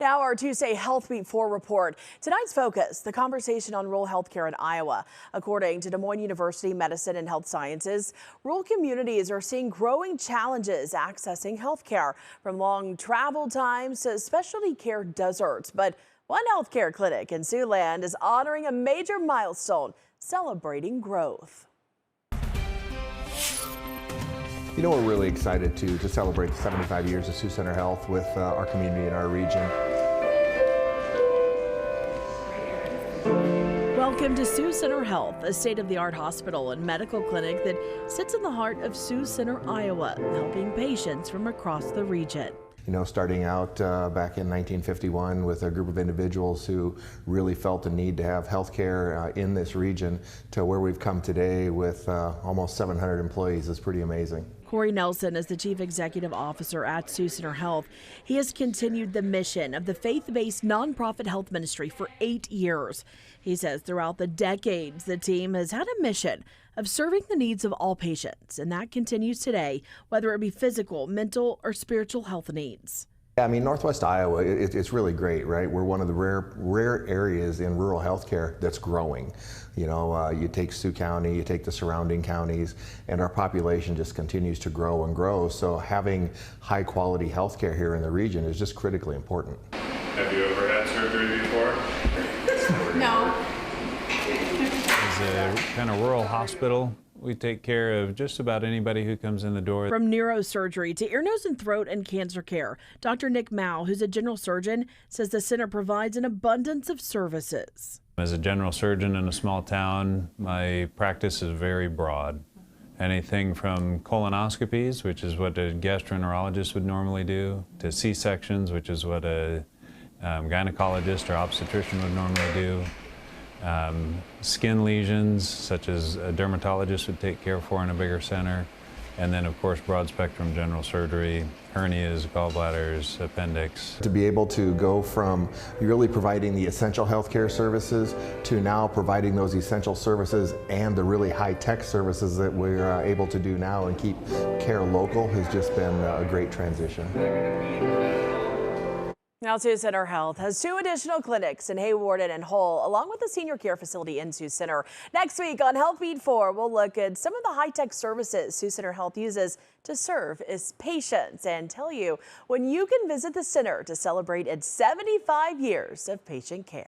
Now our Tuesday Healthbeat 4 report. Tonight's focus, the conversation on rural healthcare in Iowa. According to Des Moines University Medicine and Health Sciences, rural communities are seeing growing challenges accessing healthcare, from long travel times to specialty care deserts. But one healthcare clinic in Siouxland is honoring a major milestone, celebrating growth. You know, we're really excited to celebrate 75 years of Sioux Center Health with our community and our region. Welcome to Sioux Center Health, a state-of-the-art hospital and medical clinic that sits in the heart of Sioux Center, Iowa, helping patients from across the region. You know, starting out back in 1951 with a group of individuals who really felt the need to have health care in this region to where we've come today with almost 700 employees is pretty amazing. Corey Nelson is the Chief Executive Officer at Sioux Center Health. He has continued the mission of the faith-based nonprofit health ministry for 8 years. He says throughout the decades, the team has had a mission of serving the needs of all patients, and that continues today, whether it be physical, mental, or spiritual health needs. I mean, Northwest Iowa, it's really great, right? We're one of the rare areas in rural healthcare that's growing. You know, you take Sioux County, you take the surrounding counties, and our population just continues to grow and grow. So having high quality healthcare here in the region is just critically important. Have you ever had surgery before? No. It's a kind of rural hospital. We take care of just about anybody who comes in the door. From neurosurgery to ear, nose, and throat and cancer care, Dr. Nick Mao, who's a general surgeon, says the center provides an abundance of services. As a general surgeon in a small town, my practice is very broad. Anything from colonoscopies, which is what a gastroenterologist would normally do, to C-sections, which is what a gynecologist or obstetrician would normally do. Skin lesions, such as a dermatologist would take care for in a bigger center. And then, of course, broad spectrum general surgery, hernias, gallbladders, appendix. To be able to go from really providing the essential healthcare services to now providing those essential services and the really high-tech services that we're able to do now and keep care local has just been a great transition. Now, Sioux Center Health has 2 additional clinics in Hayward and Hull, along with a senior care facility in Sioux Center. Next week on Healthbeat 4, we'll look at some of the high-tech services Sioux Center Health uses to serve its patients and tell you when you can visit the center to celebrate its 75 years of patient care.